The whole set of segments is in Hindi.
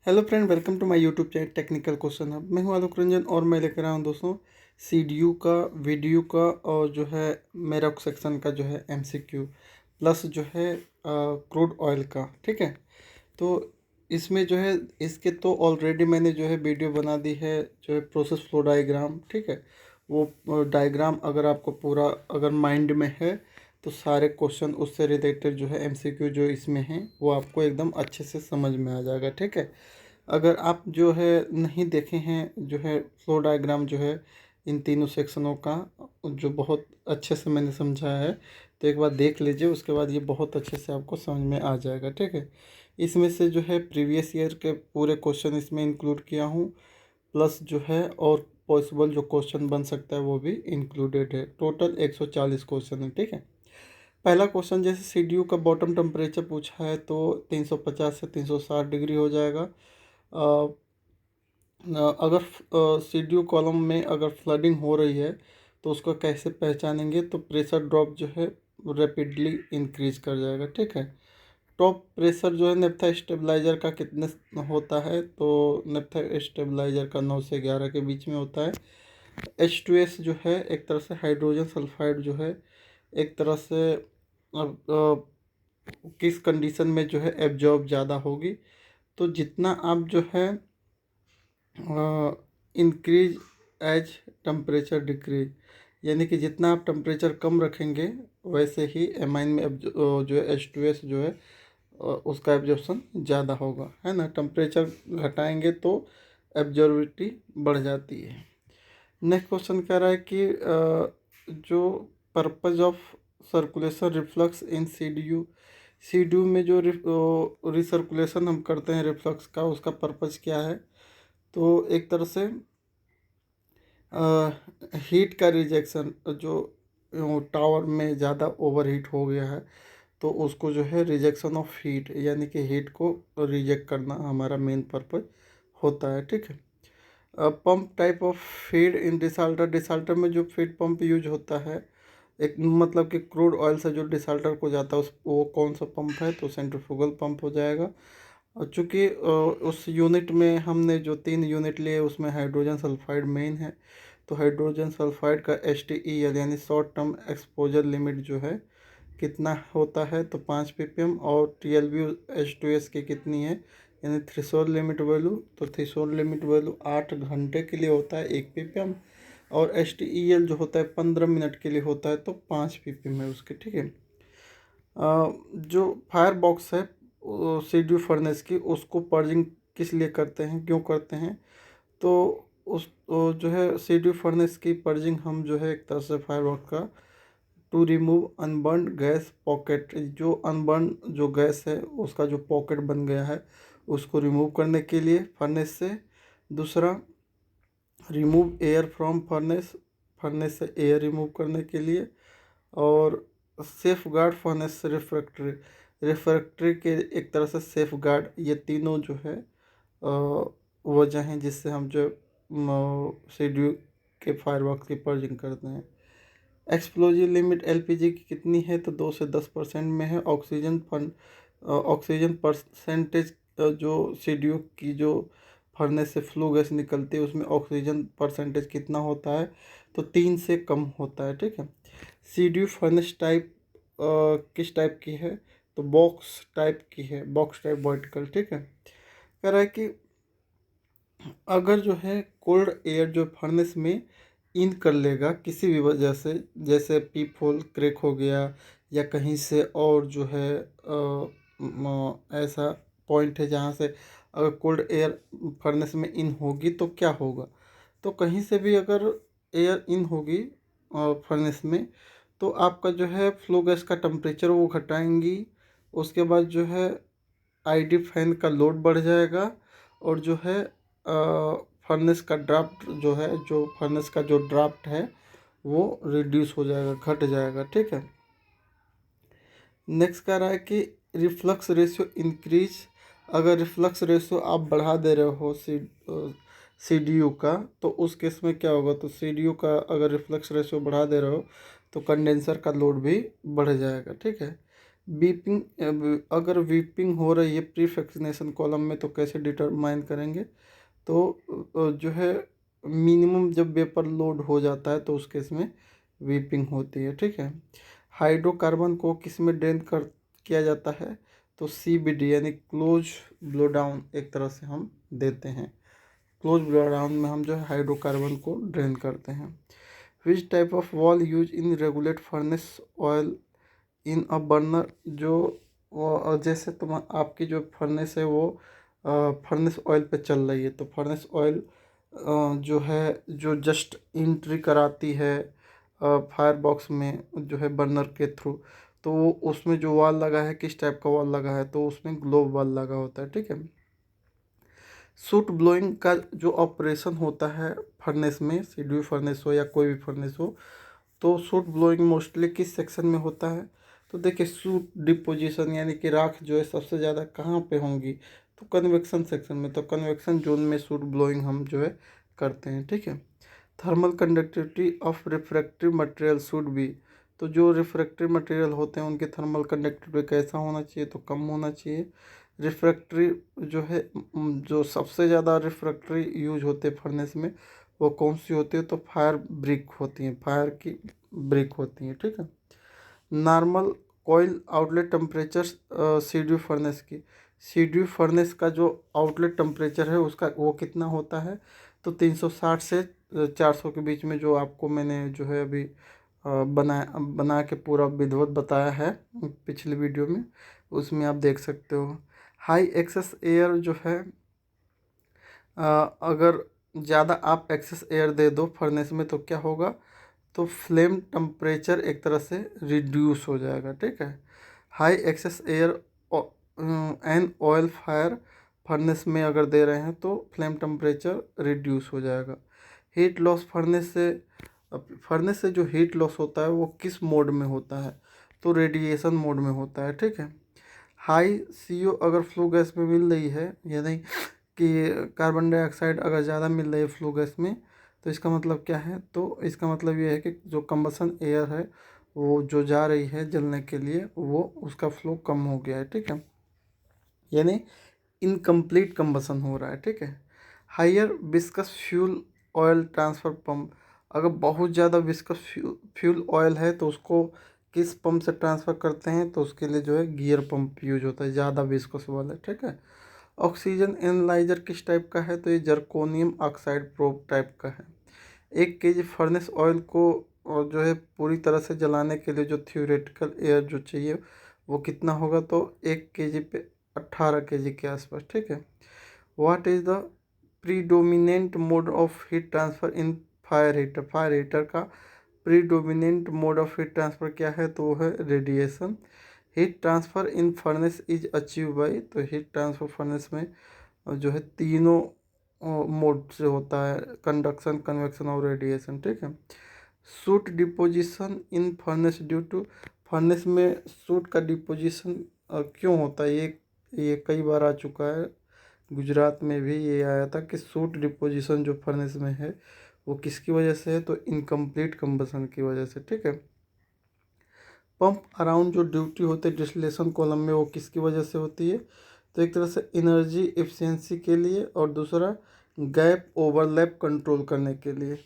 Hello friend, welcome to my YouTube channel technical question hub. मैं हूं आलोक रंजन और मैं लेकर आया हूं दोस्तों सीडीयू का, वीडियो का और जो है मेरॉक सेक्शन का जो है एमसीक्यू प्लस जो है क्रूड ऑयल का। ठीक है, तो इसमें जो है इसके तो ऑलरेडी मैंने जो है वीडियो बना दी है, जो है प्रोसेस फ्लो डायग्राम। ठीक है, वो डायग्राम अगर आपको पूरा अगर माइंड में है तो सारे क्वेश्चन उससे रिलेटेड जो है एमसीक्यू जो इसमें हैं वो आपको एकदम अच्छे से समझ में आ जाएगा। ठीक है, अगर आप जो है नहीं देखे हैं जो है फ्लो डायग्राम जो है इन तीनों सेक्शनों का, जो बहुत अच्छे से मैंने समझाया है, तो एक बार देख लीजिए, उसके बाद ये बहुत अच्छे से आपको समझ में आ जाएगा। ठीक है, इसमें से जो है प्रीवियस ईयर के पूरे क्वेश्चन इसमें इंक्लूड किया हूँ, प्लस जो है और पॉसिबल जो क्वेश्चन बन सकता है वो भी इंक्लूडेड है। टोटल 140 क्वेश्चन है। ठीक है, पहला क्वेश्चन जैसे सीडीयू का बॉटम टेम्परेचर पूछा है तो 350 से 360 डिग्री हो जाएगा। अ, अगर सीडीयू कॉलम में अगर फ्लडिंग हो रही है तो उसको कैसे पहचानेंगे, तो प्रेशर ड्रॉप जो है रैपिडली इंक्रीज कर जाएगा। ठीक है, टॉप प्रेशर जो है नेप्था स्टेबलाइजर का कितने होता है, तो नेप्था स्टेबलाइजर का 9 से 11 के बीच में होता है। H2S जो है एक तरह से हाइड्रोजन सल्फाइड जो है एक तरह से किस कंडीशन में जो है एब्जॉर्ब ज़्यादा होगी, तो जितना आप जो है इंक्रीज एज टेम्परेचर डिक्रीज, यानी कि जितना आप टेम्परेचर कम रखेंगे वैसे ही एमाइन में जो है H2S जो है उसका एब्जॉर्प्शन ज़्यादा होगा, है ना। टेम्परेचर घटाएंगे तो एब्जॉर्बिलिटी बढ़ जाती है। नेक्स्ट क्वेश्चन कह रहा है कि जो purpose of circulation reflux in CDU, CDU में जो रिसर्कुलेशन हम करते हैं रिफ्लक्स का, उसका पर्पज क्या है, तो एक तरह से हीट का रिजेक्शन, जो टावर में ज़्यादा ओवर हीट हो गया है तो उसको जो है रिजेक्शन ऑफ हीट, यानी कि हीट को रिजेक्ट करना हमारा मेन पर्पज होता है। ठीक है, pump type of feed in desalter, desalter में जो फीड पंप यूज होता है, एक मतलब कि क्रूड ऑयल से जो डिसाल्टर को जाता है उस वो कौन सा पंप है, तो सेंट्रीफ्यूगल पंप हो जाएगा। और चूँकि उस यूनिट में हमने जो 3 यूनिट लिए उसमें हाइड्रोजन सल्फाइड मेन है, तो हाइड्रोजन सल्फाइड का HTEL यानी शॉर्ट टर्म एक्सपोजर लिमिट जो है कितना होता है, तो 5 ppm, और TLV H2S की कितनी है, यानी थ्रेशोल्ड लिमिट वैल्यू, तो थ्रेशोल्ड लिमिट वैल्यू 8 घंटे के लिए होता है 1 ppm, और HTEL जो होता है 15 मिनट के लिए होता है तो 5 ppm है उसके। ठीक है, जो फायर बॉक्स है सीडीयू फर्नेस की, उसको पर्जिंग किस लिए करते हैं, क्यों करते हैं, तो उस जो है सीडीयू फर्नेस की पर्जिंग हम जो है एक तरह से फायर बॉक्स का to remove unburn gas pocket, जो अनबर्न जो गैस है उसका जो पॉकेट बन गया है उसको रिमूव करने के लिए फर्नेस से। दूसरा, remove air from furnace, furnace से एयर रिमूव करने के लिए। और सेफ गार्ड फर्नेस से रिफ्रैक्टरी, रिफ्रैक्टरी के एक तरह से सेफ गार्ड, ये तीनों जो है वजह हैं जिससे हम जो सीडीयू के फायरवर्क की पर्जिंग करते हैं। एक्सप्लोजिव लिमिट एलपीजी की कितनी है, तो 2 से 10% में है। ऑक्सीजन परसेंटेज, जो सीडीयू की जो फर्नेस से फ्लू गैस निकलती है उसमें ऑक्सीजन परसेंटेज कितना होता है, तो 3 से कम होता है। ठीक है, सीडीयू फर्नेस टाइप किस टाइप की है, तो बॉक्स टाइप की है, बॉक्स टाइप वर्टिकल। ठीक है, कह रहा है कि अगर जो है कोल्ड एयर जो फर्नेस में इन कर लेगा किसी भी वजह से, जैसे पीप होल क्रैक हो गया या कहीं से और जो है ऐसा पॉइंट है जहाँ से अगर कोल्ड एयर फर्नेस में इन होगी तो क्या होगा, तो कहीं से भी अगर एयर इन होगी फर्नेस में तो आपका जो है फ्लो गैस का टेम्परेचर वो घटाएंगी। उसके बाद जो है आईडी फैन का लोड बढ़ जाएगा और जो है फर्नेस का ड्राफ्ट जो है, जो फर्नेस का जो ड्राफ्ट है वो रिड्यूस हो जाएगा, घट जाएगा। ठीक है, नेक्स्ट कह रहा है कि रिफ्लक्स रेशियो इंक्रीज, अगर रिफ्लक्स रेशियो आप बढ़ा दे रहे हो सीडीयू का, तो उस केस में क्या होगा, तो सीडीयू का अगर रिफ्लक्स रेशियो बढ़ा दे रहे हो तो कंडेंसर का लोड भी बढ़ जाएगा। ठीक है, अगर वीपिंग हो रही है प्री फ्रैक्शनेशन कॉलम में तो कैसे डिटरमाइन करेंगे? तो जो है मिनिमम जब वेपर लोड हो जाता है तो उस केस में वीपिंग होती है, ठीक है। हाइड्रोकार्बन को किस में ड्रेन कर किया जाता है? तो CBD यानी क्लोज ब्लो डाउन एक तरह से हम देते हैं। क्लोज ब्लो डाउन में हम जो है हाइड्रोकार्बन को ड्रेन करते हैं। Which type of wall use in regulate furnace oil in a burner? जो जैसे तुम आपकी जो फर्नेस है वो फर्नेस ऑयल पे चल रही है, तो फर्नेस ऑयल जो है जो जस्ट एंट्री कराती है फायर बॉक्स में जो है बर्नर के थ्रू, तो वो उसमें जो वाल लगा है किस टाइप का वाल लगा है? तो उसमें ग्लोब वाल लगा होता है, ठीक है। सूट ब्लोइंग का जो ऑपरेशन होता है फर्नेस में, सीडीयू फर्नेस हो या कोई भी फर्नेस हो, तो सूट ब्लोइंग मोस्टली किस सेक्शन में होता है? तो देखिए सूट डिपोजिशन यानी कि राख जो है सबसे ज़्यादा कहाँ पे होंगी? तो कन्वेक्शन सेक्शन में, तो कन्वेक्शन जोन में सूट ब्लोइंग हम जो है करते हैं, ठीक है। Thermal conductivity of refractive material should be? तो जो रिफ्रैक्टिव मटेरियल होते हैं उनकी थर्मल कंडक्टिविटी कैसा होना चाहिए? तो कम होना चाहिए। रिफ्रैक्ट्री जो है जो सबसे ज़्यादा रिफ्रैक्ट्री यूज होते हैं फर्नेस में वो कौन सी होती है? तो फायर ब्रिक होती हैं, फायर की ब्रिक होती हैं, ठीक है। Normal coil outlet temperature CDU furnace की, सीडीयू फर्नेस का जो आउटलेट टेम्परेचर है उसका वो कितना होता है? तो 360 से 400 के बीच में, जो आपको मैंने जो है अभी बना के पूरा विधिवत बताया है पिछली वीडियो में, उसमें आप देख सकते हो। हाई एक्सेस एयर जो है अगर ज़्यादा आप एक्सेस एयर दे दो फर्नेस में तो क्या होगा? तो फ्लेम टेम्परेचर एक तरह से रिड्यूस हो जाएगा, ठीक है। High excess air and oil fire furnace में अगर दे रहे हैं तो फ्लेम टेम्परेचर रिड्यूस हो जाएगा। हीट लॉस फर्नेस से जो हीट लॉस होता है वो किस मोड में होता है? तो रेडिएशन मोड में होता है, ठीक है। हाई CO अगर फ्लू गैस में मिल रही है, यानी कि कार्बन डाइऑक्साइड अगर ज़्यादा मिल रही है फ्लू गैस में, तो इसका मतलब क्या है? तो इसका मतलब ये है कि जो कंबसन एयर है वो जो जा रही है जलने के लिए वो उसका फ्लो कम हो गया है, ठीक है, यानी इनकम्प्लीट कंबसन हो रहा है, ठीक है। Higher viscous fuel oil transfer pump, अगर बहुत ज़्यादा विस्कस फ्यूल ऑयल है तो उसको किस पंप से ट्रांसफ़र करते हैं? तो उसके लिए जो है गियर पंप यूज होता है, ज़्यादा विस्कस वाला, ठीक है। ऑक्सीजन एनालाइजर किस टाइप का है? तो ये जर्कोनियम ऑक्साइड प्रोब टाइप का है। 1 kg फर्नेस ऑयल को और जो है पूरी तरह से जलाने के लिए जो थ्योरेटिकल एयर जो चाहिए वो कितना होगा? तो 1 kg पे 18 kg के आसपास, ठीक है। What is the predominant mode of heat transfer in fire heater? Fire heater का predominant mode of heat transfer क्या है? तो वो है radiation. Heat transfer in furnace is achieve by, तो हीट ट्रांसफ़र फर्नेस में जो है तीनों मोड से होता है, कंडक्शन, कन्वेक्शन और रेडिएशन, ठीक है। Soot deposition in furnace due to, furnace में सूट का डिपोजिशन क्यों होता है? ये कई बार आ चुका है, गुजरात में भी ये आया था कि सूट डिपोजिशन जो फर्नेस में है वो किसकी वजह से है? तो इनकम्प्लीट कंबसन की वजह से, ठीक है। पंप अराउंड जो ड्यूटी होती है डिस्टिलेशन कॉलम में वो किसकी वजह से होती है? तो एक तरह से एनर्जी एफिशिएंसी के लिए और दूसरा गैप ओवरलैप कंट्रोल करने के लिए।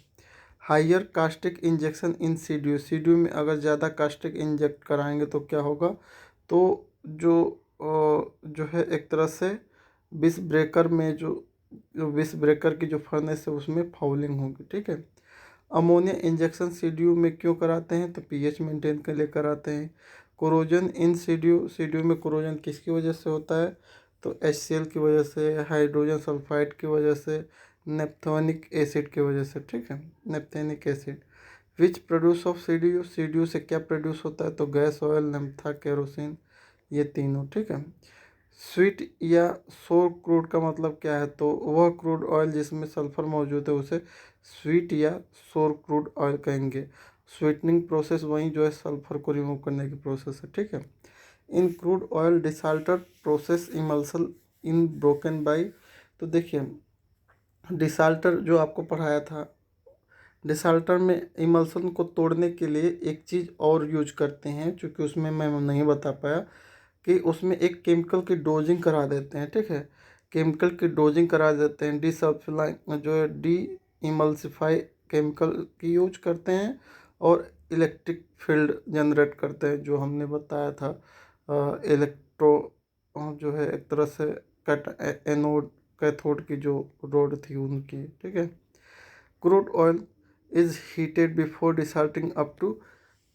हायर कास्टिक इंजेक्शन इन सीडीयू, सीडीयू में अगर ज़्यादा कास्टिक इंजेक्ट कराएंगे तो क्या होगा? तो जो है एक तरह से विस ब्रेकर में जो विस ब्रेकर की जो फर्नेस है उसमें फाउलिंग होगी, ठीक है। अमोनिया इंजेक्शन सीडीयू में क्यों कराते हैं? तो पीएच मेंटेन के लिए कराते हैं। कोरोजन इन सीडीयू, सीडीयू में कोरोजन किसकी वजह से होता है? तो HCl की वजह से, हाइड्रोजन सल्फाइड की वजह से, नेप्थोनिक एसिड की वजह से, ठीक है, naphthenic acid. Which produce of CDU, CDU से क्या प्रोड्यूस होता है? तो गैस ऑयल, नफ्था, केरोसिन, ये तीनों, ठीक है। स्वीट या सोर क्रूड का मतलब क्या है? तो वह क्रूड ऑयल जिसमें सल्फर मौजूद है उसे स्वीट या सोर क्रूड ऑयल कहेंगे। स्वीटनिंग प्रोसेस वही जो है सल्फर को रिमूव करने की प्रोसेस है, ठीक है। In crude oil desalter process emulsion in broken by, तो देखिए डिसाल्टर जो आपको पढ़ाया था डिसाल्टर में इमल्सन को तोड़ने के लिए एक चीज़ और यूज करते हैं, चूँकि उसमें मैं नहीं बता पाया कि उसमें एक केमिकल की डोजिंग करा देते हैं, ठीक है। केमिकल की डोजिंग करा देते हैं, डिसल्फाइड जो है डी इमल्सिफाई केमिकल की यूज करते हैं, और इलेक्ट्रिक फील्ड जनरेट करते हैं, जो हमने बताया था। इलेक्ट्रो जो है एक तरह से एनोड कैथोड की जो रोड थी उनकी, ठीक है। Crude oil is heated before desalting up to,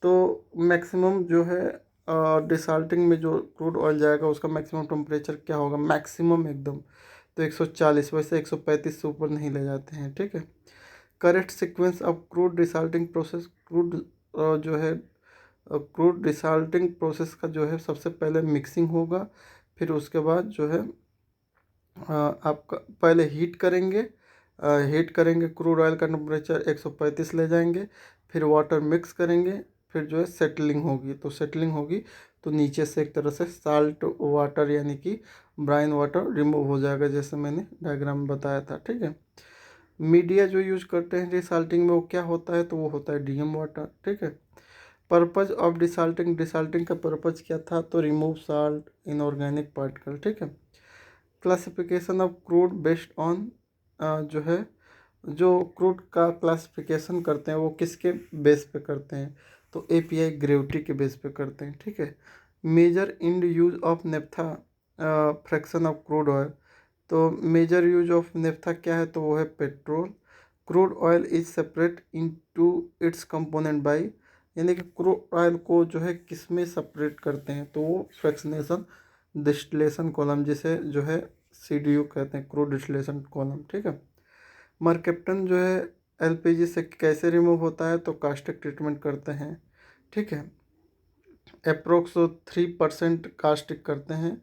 तो मैक्सिमम जो है डिसाल्टिंग में जो क्रूड ऑयल जाएगा उसका मैक्सिमम टेम्परेचर क्या होगा, मैक्सिमम एकदम तो 140, वैसे 135 से ऊपर नहीं ले जाते हैं, ठीक है। Correct sequence of crude desalting process, crude जो है क्रूड डिसाल्टिंग प्रोसेस का जो है सबसे पहले मिक्सिंग होगा, फिर उसके बाद जो है आपका पहले हीट करेंगे, क्रूड ऑयल का टेम्परेचर 135 ले जाएंगे, फिर वाटर मिक्स करेंगे, फिर जो है सेटलिंग होगी, तो सेटलिंग होगी तो नीचे से एक तरह से साल्ट वाटर यानी कि ब्राइन वाटर रिमूव हो जाएगा, जैसे मैंने डायग्राम में बताया था, ठीक है। मीडिया जो यूज करते हैं डिसाल्टिंग में वो क्या होता है, तो वो होता है डीएम वाटर, ठीक है। पर्पज ऑफ डिसाल्टिंग, डिसाल्टिंग का पर्पज क्या था, तो रिमूव साल्ट इनऑर्गेनिक पार्टिकल, ठीक है। Classification of crude based on जो है जो क्रूड का क्लासिफिकेशन करते हैं वो किसके बेस पे करते हैं, तो एपीआई ग्रेविटी के बेस पे करते हैं, ठीक है। Major in use of naphtha fraction of crude oil, तो मेजर यूज ऑफ नेफ्था क्या है, तो वो है petrol. Crude oil is separate into its component by, यानी कि क्रूड ऑयल को जो है किस में सेपरेट करते हैं, तो वो फ्रैक्शनेशन डिस्टिलेशन कॉलम, जिसे जो है सीडीयू कहते हैं, क्रूड डिस्टिलेशन कॉलम, ठीक है। मरकेप्टन जो है एलपीजी से कैसे रिमूव होता है, तो कास्टिक ट्रीटमेंट करते हैं, ठीक है। अप्रोक्स 3% कास्टिक करते हैं,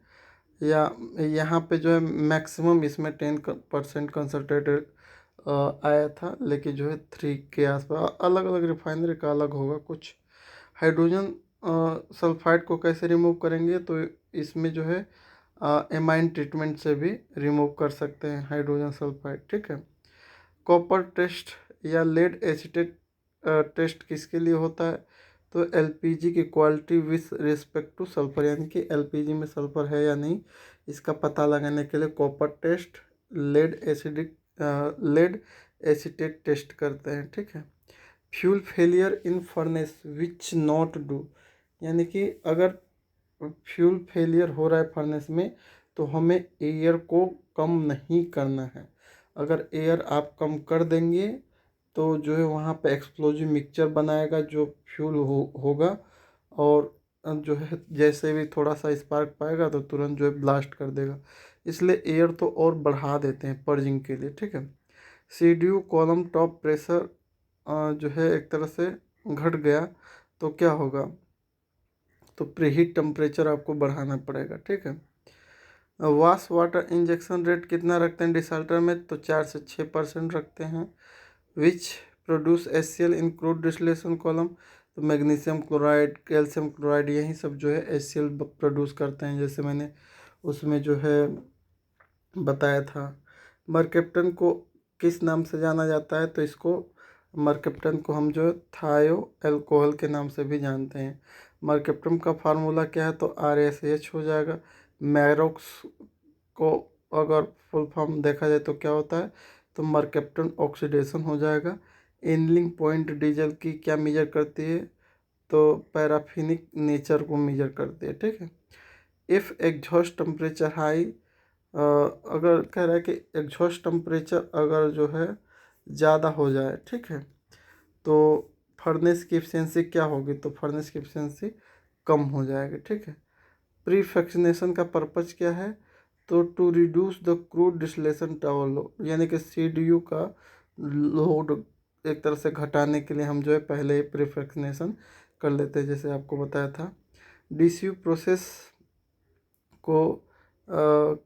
या यहाँ पे जो है मैक्सिमम इसमें 10% कंसनट्रेटेड आया था, लेकिन जो है 3 के आसपास, अलग अलग रिफाइनरी का अलग होगा कुछ। हाइड्रोजन सल्फाइड को कैसे रिमूव करेंगे, तो इसमें जो है एमाइन ट्रीटमेंट से भी रिमूव कर सकते हैं हाइड्रोजन सल्फाइड, ठीक है। कॉपर टेस्ट या लेड एसिटेट टेस्ट किसके लिए होता है, तो एलपीजी की quality with respect two sulphur, यानी कि एलपीजी में सल्फर है या नहीं इसका पता लगाने के लिए copper test, lead acetate test करते हैं, ठीक है। Fuel failure in furnace which not do, यानी कि अगर फ्यूल फेलियर हो रहा है फर्नेस में तो हमें एयर को कम नहीं करना है। अगर एयर आप कम कर देंगे तो जो है वहाँ पे एक्सप्लोजिव मिक्सचर बनाएगा जो फ्यूल होगा, और जो है जैसे भी थोड़ा सा स्पार्क पाएगा तो तुरंत जो है ब्लास्ट कर देगा, इसलिए एयर तो और बढ़ा देते हैं पर्जिंग के लिए, ठीक है। सीडीयू कॉलम टॉप प्रेशर जो है एक तरह से घट गया तो क्या होगा, तो प्रीहीट टेम्परेचर आपको बढ़ाना पड़ेगा, ठीक है। वाश वाटर इंजेक्शन रेट कितना रखते हैं डिसाल्टर में, तो 4 से 6% रखते हैं। Which produce HCl in crude distillation column, तो मैग्नीशियम क्लोराइड, कैल्शियम क्लोराइड, यही सब जो है HCl प्रोड्यूस करते हैं, जैसे मैंने उसमें जो है बताया था। मरकेप्टन को किस नाम से जाना जाता है, तो इसको मरकेप्टन को हम जो है थायो एल्कोहल के नाम से भी जानते हैं। मरकेप्टन का फार्मूला क्या है, तो RaSH हो जाएगा। मैरोक्स को अगर फुल फॉर्म देखा जाए तो क्या होता है, तो मरकेप्टन ऑक्सीडेशन हो जाएगा। एनलिंग पॉइंट डीजल की क्या मेजर करती है, तो पैराफिनिक नेचर को मेजर करती है, ठीक है। इफ़ एग्जॉस्ट टेम्परेचर हाई, अगर कह रहा है कि एग्जॉस्ट टेम्परेचर अगर जो है ज़्यादा हो जाए, ठीक है, तो फर्नेस की एफिशिएंसी क्या होगी, तो फर्नेस की एफिशिएंसी कम हो जाएगी, ठीक है। प्रीफ्रैक्शनेशन का पर्पज क्या है, तो to reduce the crude distillation tower load, यानी कि सीडीयू का लोड एक तरह से घटाने के लिए हम जो है पहले ही प्रीफ्रैक्शनेशन कर लेते हैं, जैसे आपको बताया था। डीसीयू प्रोसेस को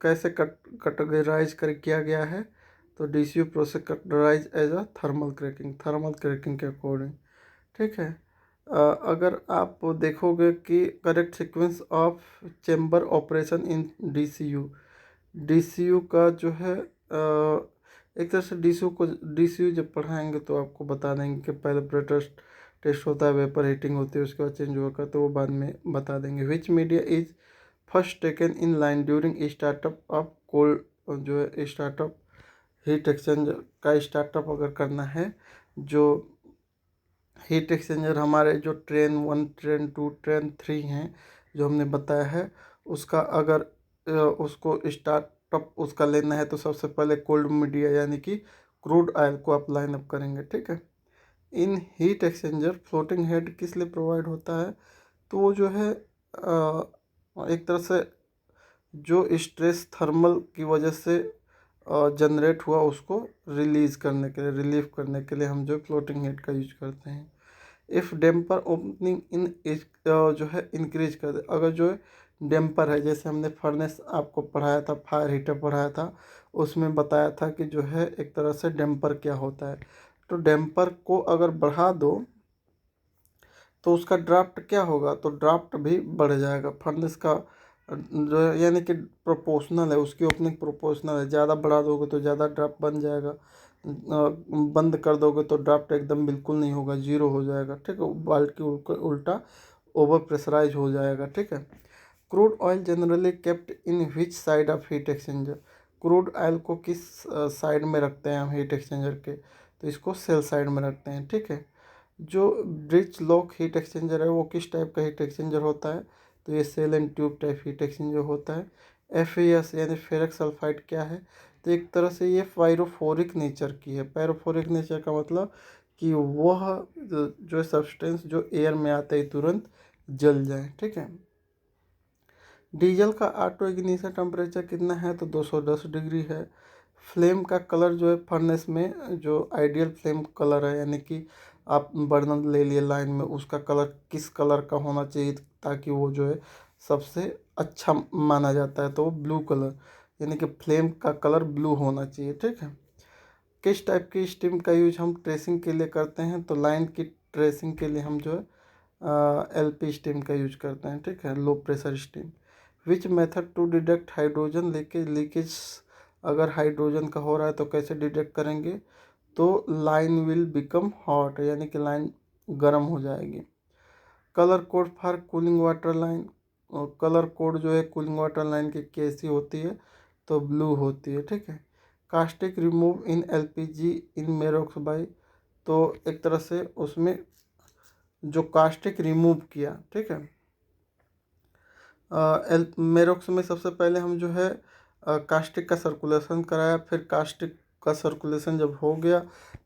कैसे कैटेगराइज कर किया गया है, तो DCU process categorize as a thermal cracking के अकॉर्डिंग, ठीक है। अगर आप देखोगे कि correct sequence of chamber operation in DCU, DCU का जो है एक तरह से डीसीयू जब पढ़ाएंगे तो आपको बता देंगे कि पहले प्रेटर टेस्ट होता है, वेपर हीटिंग होती है, उसके बाद चेंज होगा, तो वो बाद में बता देंगे। विच media is first taken in line during startup of cold, जो है स्टार्टअप हीट एक्सचेंजर का स्टार्टअप अगर करना है, जो हीट एक्सचेंजर हमारे जो ट्रेन 1, ट्रेन 2, ट्रेन 3 हैं जो हमने बताया है, उसका अगर उसको स्टार्टअप उसका लेना है तो सबसे पहले कोल्ड मीडिया यानी कि क्रूड ऑयल को आप लाइन अप करेंगे, ठीक है। इन हीट एक्सचेंजर फ्लोटिंग हेड किस लिए प्रोवाइड होता है, तो वो जो है एक तरह से जो स्ट्रेस थर्मल की वजह से जनरेट हुआ उसको रिलीज करने के लिए, रिलीव करने के लिए हम जो फ्लोटिंग हेड का यूज करते हैं। इफ़ डेम्पर ओपनिंग इन जो है इंक्रीज कर दे, अगर जो डेम्पर है, जैसे हमने फर्नेस आपको पढ़ाया था, फायर हीटर पढ़ाया था, उसमें बताया था कि जो है एक तरह से डेम्पर क्या होता है, तो डेम्पर को अगर बढ़ा दो तो उसका ड्राफ्ट क्या होगा, तो ड्राफ्ट भी बढ़ जाएगा। फर्नेस का जो है यानी कि प्रोपोर्शनल है, उसकी ओपनिंग प्रोपोर्शनल है, ज़्यादा बढ़ा दोगे तो ज़्यादा ड्राफ्ट बन जाएगा, बंद कर दोगे तो ड्राफ्ट एकदम बिल्कुल नहीं होगा, जीरो हो जाएगा, ठीक है, बाल्टी उल्टा ओवर प्रेशराइज हो जाएगा, ठीक है। Crude oil generally kept in which side of heat exchanger, crude oil को किस साइड में रखते हैं हम हीट एक्सचेंजर के, तो इसको सेल साइड में रखते हैं, ठीक है। जो ब्रिज लॉक हीट एक्सचेंजर है वो किस टाइप का हीट एक्सचेंजर होता है, तो ये shell and tube type heat exchanger होता है। एफ यानी फेरक सल्फाइड क्या है, तो एक तरह से ये पायरोफोरिक नेचर की है। पायरोफोरिक नेचर का मतलब कि वह जो सब्सटेंस जो एयर में आते ही तुरंत जल जाए, ठीक है। डीजल का ऑटो इग्निशन टेम्परेचर कितना है, तो 210 डिग्री है। फ्लेम का कलर जो है फर्नेस में जो आइडियल फ्लेम कलर है, यानी कि आप बर्नर ले लिए लाइन में, उसका कलर किस कलर का होना चाहिए ताकि वो जो है सबसे अच्छा माना जाता है, तो वो ब्लू कलर, यानी कि फ्लेम का कलर ब्लू होना चाहिए, ठीक है। किस टाइप की स्टीम का यूज हम ट्रेसिंग के लिए करते हैं, तो लाइन की ट्रेसिंग के लिए हम जो है एलपी स्टीम का यूज करते हैं, ठीक है, low pressure steam. Which method to detect hydrogen leakage, अगर हाइड्रोजन का हो रहा है तो कैसे डिटेक्ट करेंगे, तो लाइन विल बिकम हॉट, यानी कि लाइन गर्म हो जाएगी। Colour code for cooling water line, और कलर कोड जो है कूलिंग वाटर लाइन की कैसी होती है, तो ब्लू होती है, ठीक है। Caustic remove in LPG in Merox by, तो एक तरह से उसमें जो कास्टिक रिमूव किया, ठीक है, एल मेरोक्स में सबसे पहले हम जो है कास्टिक का सर्कुलेशन कराया, फिर कास्टिक का सर्कुलेशन जब हो गया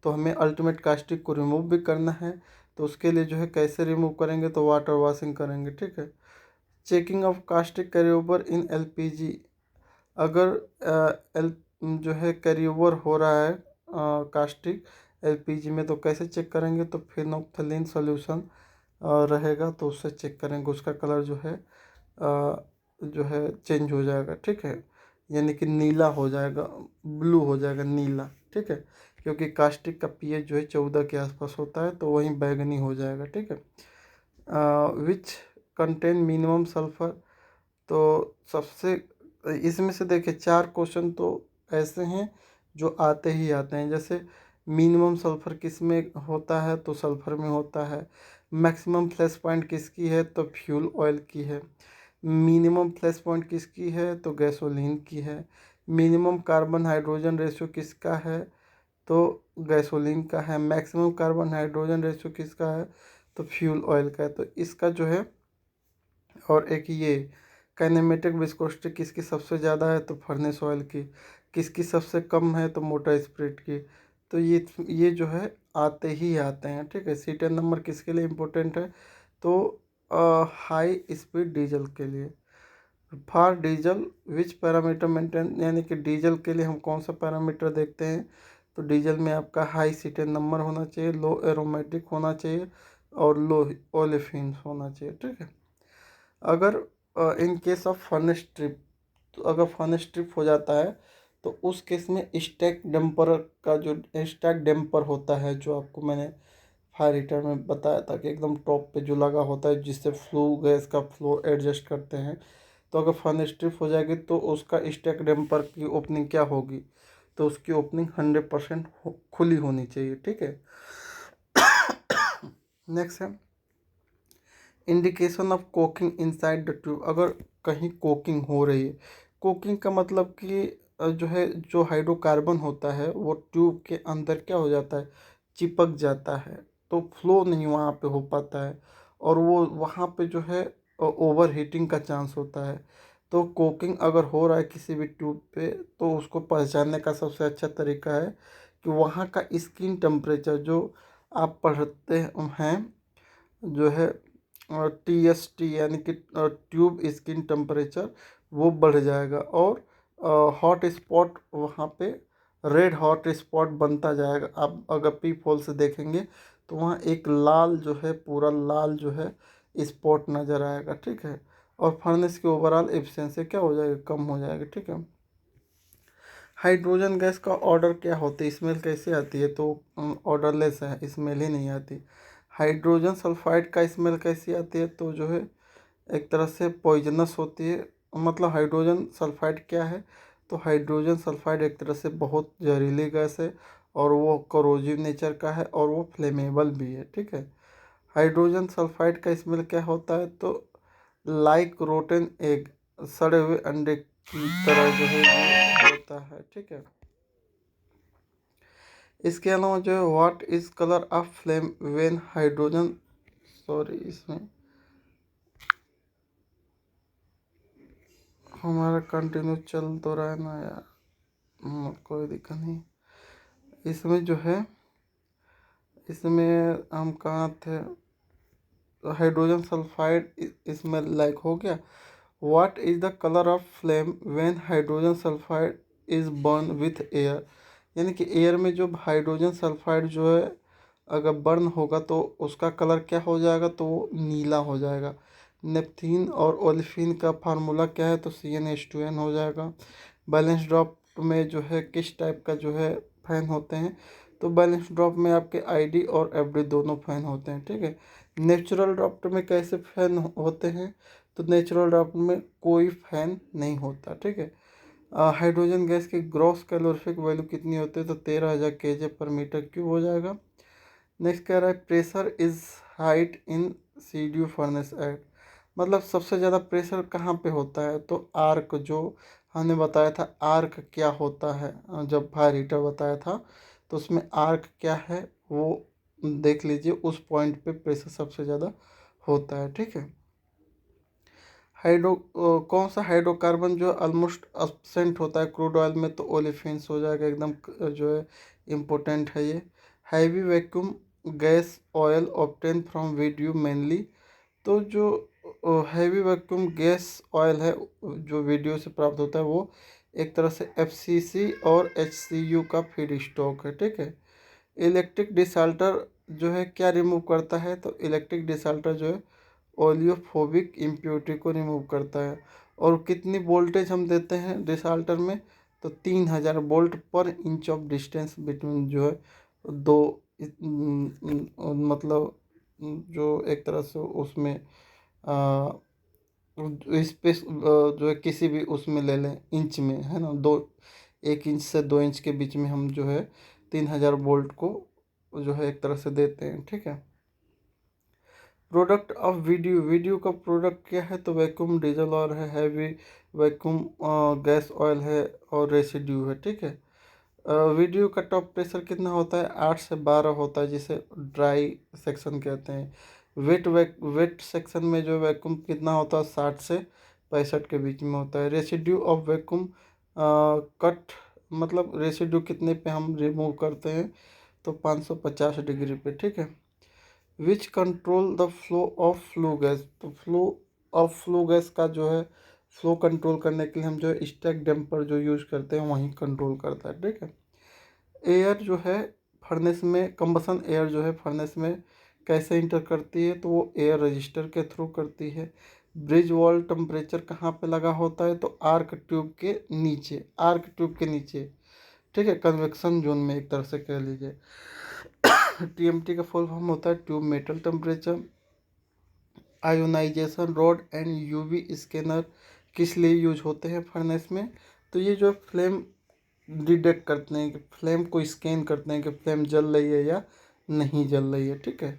तो हमें अल्टीमेट कास्टिक को रिमूव भी करना है, तो उसके लिए जो है कैसे रिमूव करेंगे, तो वाटर वॉशिंग करेंगे, ठीक है। Checking of caustic carry over in LPG, अगर एल जो है कैरी ओवर हो रहा है कास्टिक एलपीजी में, तो कैसे चेक करेंगे, तो फिनोल्फ्थालीन सॉल्यूशन रहेगा, तो उससे चेक करेंगे, उसका कलर जो है चेंज हो जाएगा, ठीक है, यानी कि नीला हो जाएगा, ब्लू हो जाएगा, नीला, ठीक है, क्योंकि कास्टिक का पीएच जो है 14 के आसपास होता है, तो वहीं बैगनी हो जाएगा, ठीक है। विच कंटेन मिनिमम सल्फर, तो सबसे इसमें से देखिए 4 क्वेश्चन तो ऐसे हैं जो आते ही आते हैं, जैसे मिनिमम सल्फर किस में होता है, तो सल्फर में होता है। मैक्सिमम फ्लैश पॉइंट किसकी है, तो फ्यूल ऑयल की है। मिनिमम फ्लैश पॉइंट किसकी है, तो गैसोलीन की है। मिनिमम कार्बन हाइड्रोजन रेशियो किसका है, तो गैसोलीन का है। मैक्सिमम कार्बन हाइड्रोजन रेशियो किसका है, तो फ्यूल ऑयल का है, तो इसका जो है। और एक ये काइनेमेटिक विस्कोसिटी किसकी सबसे ज़्यादा है, तो फर्नेस ऑयल की। किसकी सबसे कम है, तो मोटर स्पिरिट की। तो ये जो है आते ही आते हैं, ठीक है। C10 नंबर किसके लिए इम्पोर्टेंट है, तो हाई स्पीड डीजल के लिए। For diesel which parameter maintain, यानी कि डीजल के लिए हम कौन सा पैरामीटर देखते हैं, तो डीजल में आपका हाई C10 नंबर होना चाहिए, लो एरोमेटिक होना चाहिए, और लो ओलेफिन्स होना चाहिए, ठीक है। अगर in case of furnace trip, तो अगर फर्नेस ट्रिप हो जाता है तो उस केस में स्टैक डंपर का जो स्टैक डंपर होता है, जो आपको मैंने फायर हीटर में बताया था कि एकदम टॉप पे जो लगा होता है, जिससे फ्लो गैस का फ्लो एडजस्ट करते हैं, तो अगर फर्नेस ट्रिप हो जाएगी तो उसका स्टैक डंपर की ओपनिंग क्या होगी, तो उसकी ओपनिंग 100% खुली होनी चाहिए, ठीक है। नेक्स्ट है indication of coking inside the tube. अगर कहीं कोकिंग हो रही है, कोकिंग का मतलब कि जो है जो हाइड्रोकार्बन होता है वो ट्यूब के अंदर क्या हो जाता है, चिपक जाता है, तो फ्लो नहीं वहाँ पे हो पाता है, और वो वहाँ पे जो है ओवर हीटिंग का चांस होता है। तो कोकिंग अगर हो रहा है किसी भी ट्यूब पे, तो उसको पहचानने का सबसे अच्छा तरीका है कि वहाँ का स्किन टेम्परेचर जो आप पढ़ते हैं जो है TST, यानी कि ट्यूब स्किन टेम्परेचर, वो बढ़ जाएगा, और हॉट स्पॉट वहाँ पे रेड हॉट स्पॉट बनता जाएगा। आप अगर पीप होल से देखेंगे तो वहाँ एक लाल जो है, पूरा लाल जो है स्पॉट नज़र आएगा, ठीक है। और फर्नेस की ओवरऑल एफिशिएंसी क्या हो जाएगा, कम हो जाएगा, ठीक है। हाइड्रोजन गैस का ऑर्डर क्या होती है, स्मेल कैसे आती है, तो ऑर्डरलेस है, स्मेल ही नहीं आती। हाइड्रोजन सल्फाइड का स्मेल कैसी आती है, तो जो है एक तरह से पॉइजनस होती है। मतलब हाइड्रोजन सल्फाइड क्या है, तो हाइड्रोजन सल्फाइड एक तरह से बहुत जहरीली गैस है, और वो करोजिव नेचर का है, और वो फ्लेमेबल भी है, ठीक है। हाइड्रोजन सल्फाइड का स्मेल क्या होता है, तो लाइक रोटन एग, सड़े हुए अंडे की तरह जो है ये होता है, ठीक है। इसके अलावा जो है what is colour of flame when hydrogen, sorry इसमें हमारा कंटिन्यू चल तो रहा है ना यार, कोई दिक्कत नहीं। इसमें जो है, इसमें हम कहाँ थे, हाइड्रोजन सल्फाइड इसमें लाइक हो गया। What is the colour of flame when hydrogen sulphide is burn with air, यानी कि एयर में जो हाइड्रोजन सल्फाइड जो है अगर बर्न होगा तो उसका कलर क्या हो जाएगा, तो वो नीला हो जाएगा। नेपथीन और ओलिफिन का फार्मूला क्या है, तो CnH2n हो जाएगा। बैलेंस ड्रॉप में जो है किस टाइप का जो है फैन होते हैं, तो बैलेंस ड्रॉप में आपके ID और FD दोनों फैन होते हैं, ठीक है। नेचुरल ड्रॉप में कैसे फैन होते हैं, तो नेचुरल ड्रॉप में कोई फैन नहीं होता, ठीक है। हाइड्रोजन गैस की ग्रॉस कैलोरीफिक वैल्यू कितनी होती है, तो 13,000 kg/m³ हो जाएगा। नेक्स्ट कह रहा है pressure is height in CDU furnace at, मतलब सबसे ज़्यादा प्रेशर कहाँ पे होता है, तो आर्क, जो हमने बताया था आर्क क्या होता है, जब फायर हीटर बताया था, तो उसमें आर्क क्या है वो देख लीजिए, उस पॉइंट पे प्रेशर सबसे ज़्यादा होता है, ठीक है। कौन सा हाइड्रोकार्बन जो ऑलमोस्ट एब्सेंट होता है क्रूड ऑयल में, तो ओलिफिन्स हो जाएगा, एकदम जो है इम्पोर्टेंट है ये। Heavy vacuum gas oil obtain from video mainly, तो जो हैवी वैक्यूम गैस ऑयल है जो वीडियो से प्राप्त होता है, वो एक तरह से FCC और HCU का फीड स्टॉक है, ठीक है। इलेक्ट्रिक डिसाल्टर जो है क्या रिमूव करता है, तो इलेक्ट्रिक डिसाल्टर जो है ओलियोफोबिक इम्प्योरिटी को रिमूव करता है। और कितनी वोल्टेज हम देते हैं डिसाल्टर में, तो 3,000 वोल्ट पर इंच ऑफ डिस्टेंस बिटवीन जो है दो मतलब जो एक तरह से उसमें स्पेस जो है किसी भी उसमें ले लें, इंच में है ना, 1 इंच से 2 इंच के बीच में हम जो है 3,000 वोल्ट को जो है एक तरह से देते हैं, ठीक है। प्रोडक्ट ऑफ वीडियो, वीडियो का प्रोडक्ट क्या है, तो वैक्यूम डीजल ऑयल है, हैवी वैक्यूम गैस ऑयल है, और रेसिड्यू है, ठीक है। वीडियो का टॉप प्रेशर कितना होता है, 8 से 12 होता है, जिसे ड्राई सेक्शन कहते हैं। वेट सेक्शन में जो वैक्यूम कितना होता है, 60 से 65 के बीच में होता है। रेसिड्यू ऑफ वैक्यूम कट, मतलब रेसिड्यू कितने पे हम रिमूव करते हैं, तो 550 डिग्री पे, ठीक है। Which control the flow of flue gas, तो फ्लो ऑफ फ्लू गैस का जो है फ्लो कंट्रोल करने के लिए हम जो है स्टैक डैम्पर जो यूज करते हैं वहीं कंट्रोल करता है, ठीक है। एयर जो है फर्नेस में, कंबसन एयर जो है फर्नेस में कैसे इंटर करती है, तो वो एयर रजिस्टर के थ्रू करती है। ब्रिज वॉल टेम्परेचर कहाँ पे लगा होता है, तो आर्क ट्यूब के नीचे, आर्क ट्यूब के नीचे, ठीक है, कन्वेक्शन जोन में एक तरह से कह लीजिए। TMT का फुल फॉर्म होता है tube metal temperature. Ionization rod and UV scanner किस लिए यूज होते हैं फर्नेस में, तो ये जो फ्लेम डिटेक्ट करते हैं कि फ्लेम को स्कैन करते हैं कि फ्लेम जल रही है या नहीं जल रही है, ठीक है।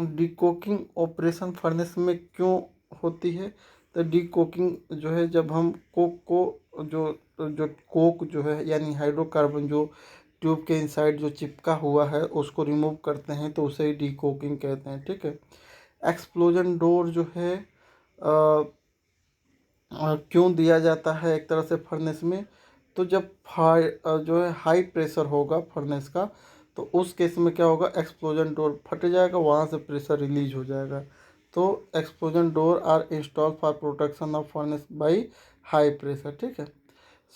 डीकोकिंग ऑपरेशन फर्नेस में क्यों होती है? तो डीकोकिंग जो है, जब हम कोक को जो जो कोक जो है यानी हाइड्रोकार्बन जो ट्यूब के इनसाइड जो चिपका हुआ है उसको रिमूव करते हैं तो उसे ही डीकोकिंग कहते हैं, ठीक है। एक्सप्लोजन डोर जो है क्यों दिया जाता है एक तरह से फर्नेस में? तो जब जो है हाई प्रेशर होगा फर्नेस का, तो उस केस में क्या होगा, एक्सप्लोजन डोर फट जाएगा, वहाँ से प्रेशर रिलीज हो जाएगा। तो explosion door are installed for protection of furnace by high pressure, ठीक है।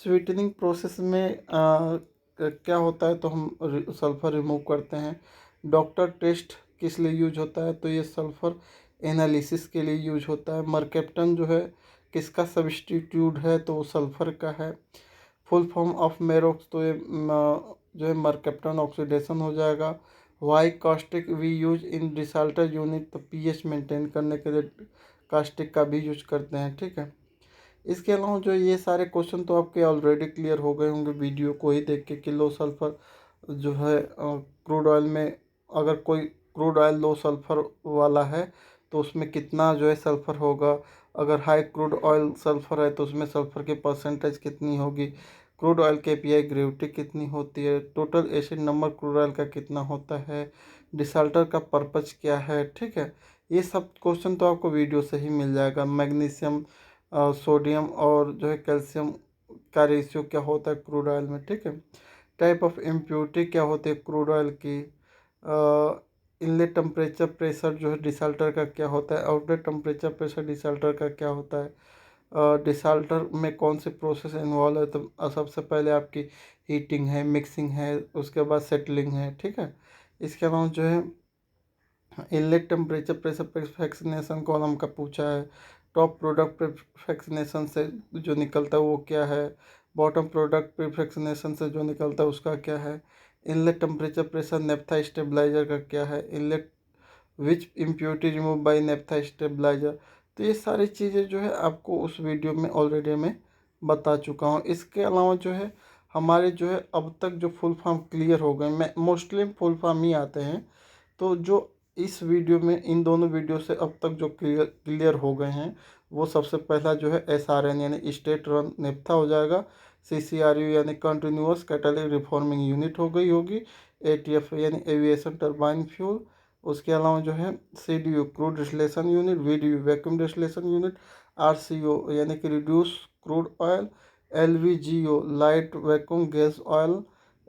स्वीटनिंग प्रोसेस में क्या होता है, तो हम सल्फ़र रिमूव करते हैं। डॉक्टर टेस्ट किस लिए यूज होता है? तो ये सल्फ़र एनालिसिस के लिए यूज होता है। मरकेप्टन जो है किसका सब्स्टिट्यूट है? तो वो सल्फ़र का है। फुल फॉर्म ऑफ मेरोक्स, तो ये जो है मरकेप्टन ऑक्सीडेशन हो जाएगा। Why caustic we use in desalter unit, तो पीएच मेंटेन करने के लिए कास्टिक का भी यूज करते हैं, ठीक है। इसके अलावा जो ये सारे क्वेश्चन तो आपके ऑलरेडी क्लियर हो गए होंगे वीडियो को ही देख के, कि लो सल्फर जो है क्रूड ऑयल में, अगर कोई क्रूड ऑयल लो सल्फर वाला है तो उसमें कितना जो है सल्फर होगा, अगर हाई क्रूड ऑयल सल्फर है तो उसमें सल्फर की परसेंटेज कितनी होगी, क्रूड ऑयल के पीआई ग्रेविटी कितनी होती है, total acid number crude oil का कितना होता है, डिसाल्टर का पर्पज क्या है, ठीक है। ये सब क्वेश्चन तो आपको वीडियो से ही मिल जाएगा। मैग्नीशियम, सोडियम और जो है कैल्शियम का रेशियो क्या होता है क्रूड ऑयल में, ठीक है। टाइप ऑफ इम्प्योरिटी क्या होती है क्रूड ऑयल की, इनलेट टेम्परेचर प्रेशर जो है डिसाल्टर का क्या होता है, आउटलेट टेम्परेचर प्रेशर डिसाल्टर का क्या होता है, डिसाल्टर में कौन से प्रोसेस इन्वॉल्व है, तो सबसे पहले आपकी हीटिंग है, मिक्सिंग है, उसके बाद सेटलिंग है, ठीक है। इसके अलावा जो है इनलेट टेम्परेचर प्रेशर परफेक्शनेशन कॉलम का पूछा है। टॉप प्रोडक्ट परफेक्शनेशन से जो निकलता है वो क्या है, बॉटम प्रोडक्ट परफेक्शनेशन से जो निकलता है उसका क्या है, inlet temperature pressure naphtha stabiliser का क्या है, inlet which impurity remove by naphtha stabiliser. तो ये सारी चीज़ें जो है आपको उस वीडियो में ऑलरेडी मैं बता चुका हूँ। इसके अलावा जो है हमारे जो है अब तक जो फुल फॉर्म क्लियर हो गए, मैं मोस्टली फुल फॉर्म ही आते हैं, तो जो इस वीडियो में इन दोनों वीडियो से अब तक जो क्लियर हो गए हैं, वो सबसे पहला जो है SRN यानी स्टेट रन नेप्था हो जाएगा। CCRU यानी कंटिन्यूअस कैटालिटिक रिफॉर्मिंग यूनिट हो गई होगी। ATF यानी एविएशन टर्बाइन फ्यूल। उसके अलावा जो है CDU crude distillation unit, VDU vacuum distillation unit, RCO यानी कि reduce crude oil, LVGO light vacuum gas oil,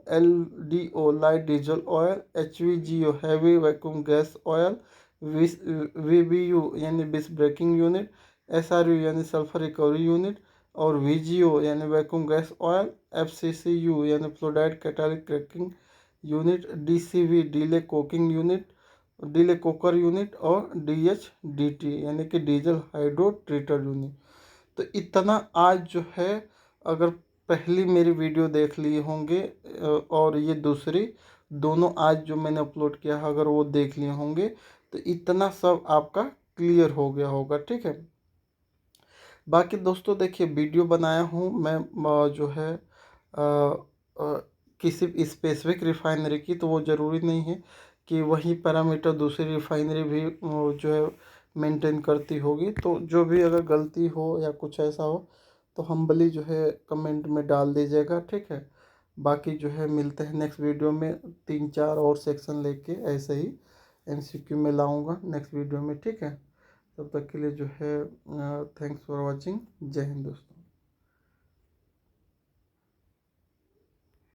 LDO light diesel oil, HVGO heavy vacuum gas oil, VBU यानी बिस ब्रेकिंग यूनिट, SRU यानी सल्फर रिकवरी यूनिट, और VGO यानी वैक्यूम गैस ऑयल, FCCU यानी fluoride catalytic cracking unit, DCV delay coking unit, delay coker unit, और DHDT यानी कि डीजल हाइड्रो ट्रीटर यूनिट। तो इतना आज जो है, अगर पहली मेरी वीडियो देख लिए होंगे और ये दूसरी दोनों आज जो मैंने अपलोड किया है अगर वो देख लिए होंगे, तो इतना सब आपका क्लियर हो गया होगा, ठीक है। बाकी दोस्तों देखिए, वीडियो बनाया हूँ मैं जो है किसी स्पेसिफिक रिफाइनरी की, तो वो ज़रूरी नहीं है कि वही पैरामीटर दूसरी रिफाइनरी भी जो है मेंटेन करती होगी। तो जो भी अगर गलती हो या कुछ ऐसा हो तो हम्बली जो है कमेंट में डाल दीजिएगा, ठीक है। बाकी जो है मिलते हैं नेक्स्ट वीडियो में, 3-4 और सेक्शन लेके ऐसे ही MCQ में लाऊंगा नेक्स्ट वीडियो में, ठीक है। तब तक के लिए जो है थैंक्स फॉर वॉचिंग। जय हिंद दोस्तों।